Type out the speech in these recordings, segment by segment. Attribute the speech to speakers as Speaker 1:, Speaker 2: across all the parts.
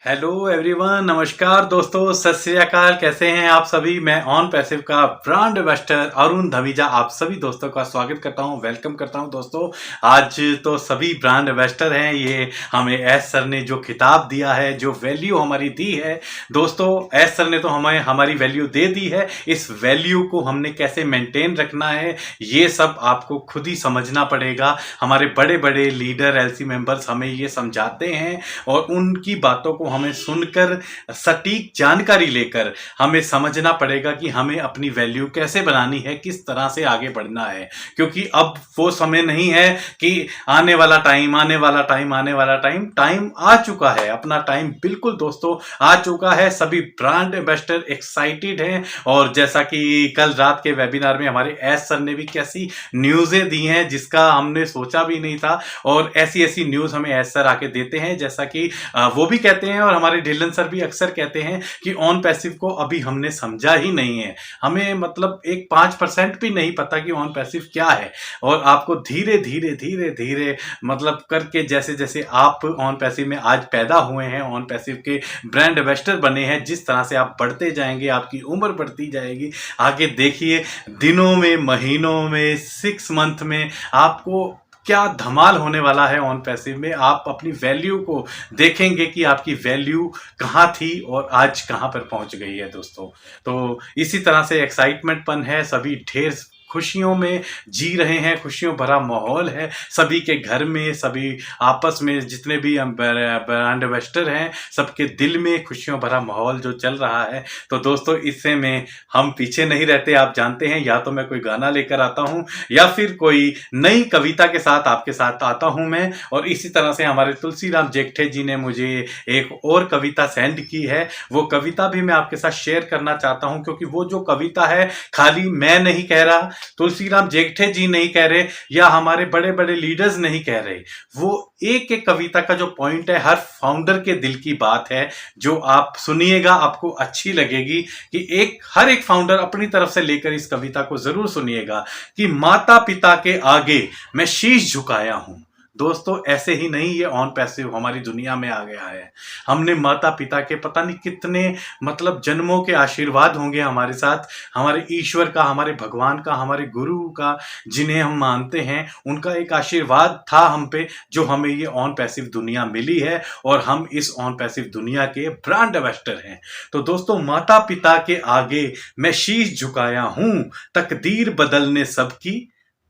Speaker 1: Hello everyone, नमस्कार दोस्तों, सत श्री अकाल। कैसे हैं आप सभी। मैं ऑन पैसिव का ब्रांड इन्वेस्टर अरुण धमीजा आप सभी दोस्तों का स्वागत करता हूं, वेलकम करता हूं। दोस्तों आज तो सभी ब्रांड इन्वेस्टर हैं, ये हमें एस सर ने जो खिताब दिया है, जो वैल्यू हमारी दी है, दोस्तों एस सर ने तो हमें हमारी वैल्यू दे दी है। इस वैल्यू को हमने कैसे मेंटेन रखना है ये सब आपको खुद ही समझना पड़ेगा। हमारे बड़े बड़े लीडर एलसी मेंबर्स हमें ये समझाते हैं और उनकी बातों को हमें सुनकर सटीक जानकारी लेकर हमें समझना पड़ेगा कि हमें अपनी वैल्यू कैसे बनानी है, किस तरह से आगे बढ़ना है। क्योंकि अब वो समय नहीं है कि आने वाला टाइम टाइम आ चुका है। अपना टाइम बिल्कुल दोस्तों आ चुका है। सभी ब्रांड इन्वेस्टर एक्साइटेड हैं और जैसा कि कल रात के वेबिनार में हमारे एस सर ने भी कैसी न्यूज़ें दी हैं जिसका हमने सोचा भी नहीं था, और ऐसी ऐसी न्यूज़ हमें एस सर आके देते हैं। जैसा कि वो भी कहते हैं और हमारे ढिल्लन सर भी अक्सर कहते हैं कि ऑन पैसिव को अभी हमने समझा ही नहीं है। हमें मतलब एक 5% भी नहीं पता कि ऑन पैसिव क्या है। और आपको धीरे धीरे धीरे धीरे मतलब करके जैसे जैसे आप ऑन पैसिव में आज पैदा हुए हैं, ऑन पैसिव के ब्रांड इन्वेस्टर बने हैं, जिस तरह से आप बढ़ते जाएंगे, आपकी उम्र बढ़ती जाएगी। आगे देखिए दिनों में, महीनों में, 6 मंथ में आपको क्या धमाल होने वाला है। ऑन पैसिव में आप अपनी वैल्यू को देखेंगे कि आपकी वैल्यू कहाँ थी और आज कहाँ पर पहुंच गई है दोस्तों। तो इसी तरह से एक्साइटमेंट है, सभी ढेर खुशियों में जी रहे हैं, खुशियों भरा माहौल है सभी के घर में, सभी आपस में जितने भी ब्रांड इन्वेस्टर हैं सबके दिल में खुशियों भरा माहौल जो चल रहा है। तो दोस्तों इससे में हम पीछे नहीं रहते। आप जानते हैं, या तो मैं कोई गाना लेकर आता हूं या फिर कोई नई कविता के साथ आपके साथ आता हूं मैं। और इसी तरह से हमारे तुलसीराम जेगठे जी ने मुझे एक और कविता सेंड की है, वो कविता भी मैं आपके साथ शेयर करना चाहता हूं। क्योंकि वो जो कविता है खाली मैं नहीं कह रहा, तुलसीराम जेगठे जी नहीं कह रहे, या हमारे बड़े बड़े लीडर्स नहीं कह रहे, वो एक एक कविता का जो पॉइंट है हर फाउंडर के दिल की बात है, जो आप सुनिएगा आपको अच्छी लगेगी। कि हर एक फाउंडर अपनी तरफ से लेकर इस कविता को जरूर सुनिएगा कि माता पिता के आगे मैं शीश झुकाया हूं। दोस्तों ऐसे ही नहीं, ये ऑन पैसिव हमारी दुनिया में आ गया है। हमने माता पिता के पता नहीं कितने मतलब जन्मों के आशीर्वाद होंगे हमारे साथ, हमारे ईश्वर का, हमारे भगवान का, हमारे गुरु का, जिन्हें हम मानते हैं, उनका एक आशीर्वाद था हम पे, जो हमें ये ऑन पैसिव दुनिया मिली है और हम इस ऑन पैसिव दुनिया के ब्रांड इन्वेस्टर हैं। तो दोस्तों माता पिता के आगे मैं शीश झुकाया हूं, तकदीर बदलने सबकी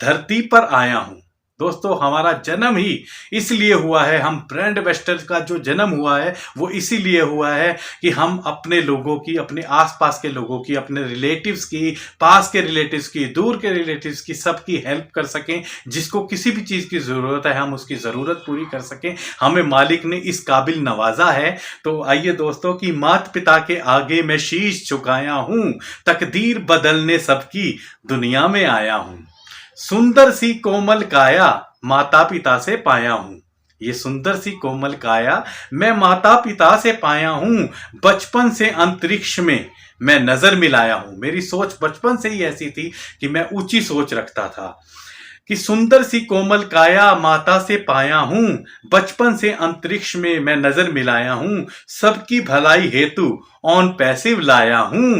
Speaker 1: धरती पर आया हूं। दोस्तों हमारा जन्म ही इसलिए हुआ है, हम ब्रांड इन्वेस्टर का जो जन्म हुआ है वो इसीलिए हुआ है कि हम अपने लोगों की, अपने आसपास के लोगों की, अपने रिलेटिव्स की, पास के रिलेटिव्स की, दूर के रिलेटिव्स की, सबकी हेल्प कर सकें। जिसको किसी भी चीज़ की ज़रूरत है हम उसकी ज़रूरत पूरी कर सकें। हमें मालिक ने इस काबिल नवाजा है। तो आइए दोस्तों कि माता पिता के आगे मैं शीश झुकाया हूँ, तकदीर बदलने सबकी दुनिया में आया हूँ। सुंदर सी कोमल काया माता पिता से पाया हूं। ये सुंदर सी कोमल काया मैं माता पिता से पाया हूं। बचपन से अंतरिक्ष में मैं नजर मिलाया हूं। मेरी सोच बचपन से ही ऐसी थी कि मैं ऊंची सोच रखता था कि सुंदर सी कोमल काया माता से पाया हूं। बचपन से अंतरिक्ष में मैं नजर मिलाया हूं। सबकी भलाई हेतु ऑन पैसिव लाया हूं।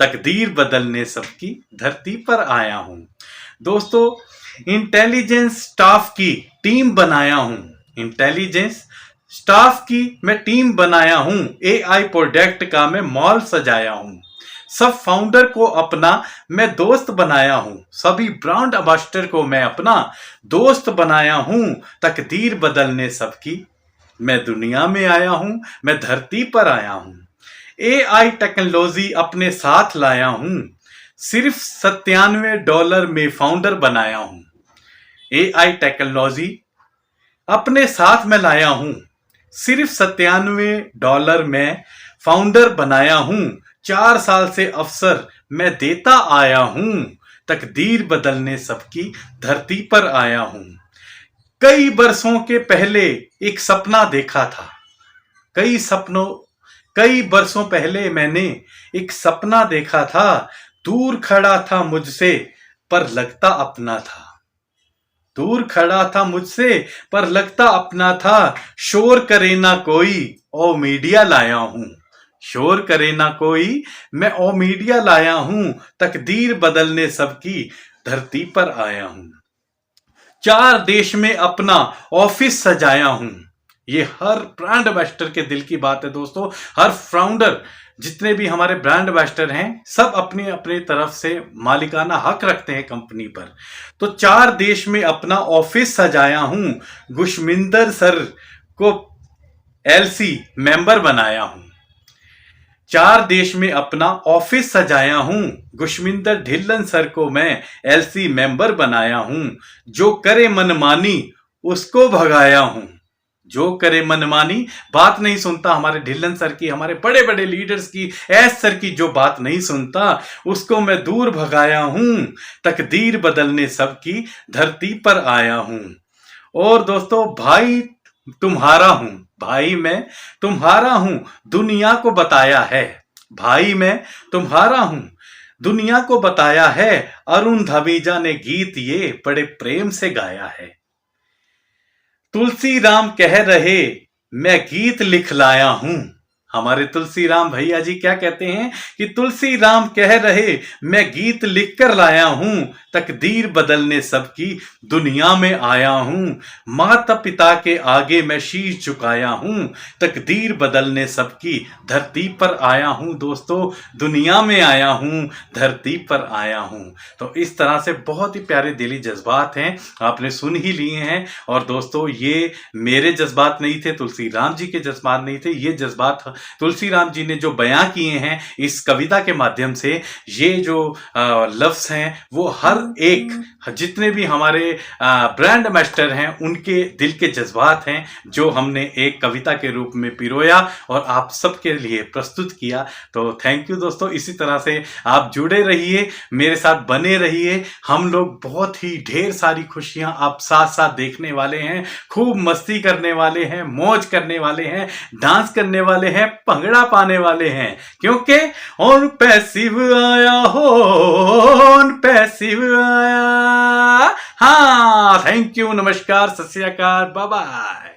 Speaker 1: तकदीर बदलने सबकी धरती पर आया हूं। दोस्तों इंटेलिजेंस स्टाफ की टीम बनाया हूं। इंटेलिजेंस स्टाफ की मैं टीम बनाया हूं। एआई प्रोडक्ट का मैं मॉल सजाया हूं। सब फाउंडर को अपना मैं दोस्त बनाया हूं। सभी ब्रांड एम्बेसडर को मैं अपना दोस्त बनाया हूं। तकदीर बदलने सबकी मैं दुनिया में आया हूं। मैं धरती पर आया हूं। एआई टेक्नोलॉजी अपने साथ लाया हूं। सिर्फ $97 में फाउंडर बनाया हूं। एआई टेक्नोलॉजी अपने साथ में लाया हूं। सिर्फ $97 में फाउंडर बनाया हूं। 4 साल से अवसर मैं देता आया हूं। तकदीर बदलने सबकी धरती पर आया हूं। कई बरसों के पहले एक सपना देखा था। कई बरसों पहले मैंने एक सपना देखा था। दूर खड़ा था मुझसे पर लगता अपना था। दूर खड़ा था मुझसे पर लगता अपना था। शोर करे ना कोई ओ मीडिया लाया हूं, शोर करे ना कोई, मैं ओ मीडिया लाया हूं, तकदीर बदलने सबकी धरती पर आया हूं। 4 देश में अपना ऑफिस सजाया हूं। ये हर ब्रांड एम्बेसडर के दिल की बात है दोस्तों। हर फाउंडर, जितने भी हमारे ब्रांड एम्बेसडर हैं, सब अपनी अपनी तरफ से मालिकाना हक रखते हैं कंपनी पर। तो 4 देश में अपना ऑफिस सजाया हूं, गुशमिंदर सर को एलसी मेंबर बनाया हूं। 4 देश में अपना ऑफिस सजाया हूं, गुशमिंदर ढिल्लन सर को मैं एलसी मेंबर बनाया हूं। जो करे मनमानी उसको भगाया हूं। जो करे मनमानी, बात नहीं सुनता हमारे ढिल्लन सर की, हमारे बड़े बड़े लीडर्स की, एस सर की जो बात नहीं सुनता, उसको मैं दूर भगाया हूं। तकदीर बदलने सबकी धरती पर आया हूं। और दोस्तों, भाई तुम्हारा हूं, भाई मैं तुम्हारा हूं, दुनिया को बताया है। भाई मैं तुम्हारा हूं, दुनिया को बताया है। अरुण धमीजा ने गीत ये बड़े प्रेम से गाया है। तुलसी राम कह रहे मैं गीत लिख लाया हूं। हमारे तुलसी राम भैया जी क्या कहते हैं कि तुलसी राम कह रहे मैं गीत लिख कर लाया हूं। तकदीर बदलने सबकी दुनिया में आया हूं। माता पिता के आगे मैं शीश झुकाया हूं। तकदीर बदलने सबकी धरती पर आया हूं। दोस्तों, दुनिया में आया हूं, धरती पर आया हूं। तो इस तरह से बहुत ही प्यारे दिली जज्बात हैं, आपने सुन ही लिए हैं। और दोस्तों, ये मेरे जज्बात नहीं थे, तुलसी राम जी के जज्बात नहीं थे, ये जज्बात तुलसी राम जी ने जो बयां किए हैं इस कविता के माध्यम से। ये जो लफ्ज हैं वो हर एक, जितने भी हमारे ब्रांड मास्टर हैं, उनके दिल के जज्बात हैं, जो हमने एक कविता के रूप में पिरोया और आप सबके लिए प्रस्तुत किया। तो थैंक यू दोस्तों। इसी तरह से आप जुड़े रहिए, मेरे साथ बने रहिए। हम लोग बहुत ही ढेर सारी खुशियां आप साथ साथ देखने वाले हैं, खूब मस्ती करने वाले हैं, मौज करने वाले हैं, डांस करने वाले हैं, भंगड़ा पाने वाले हैं, क्योंकि ऑन पैसिव आया हो, ऑन पैसिव आया। हाँ, थैंक यू, नमस्कार, सत श्री अकाल, बाय बाय।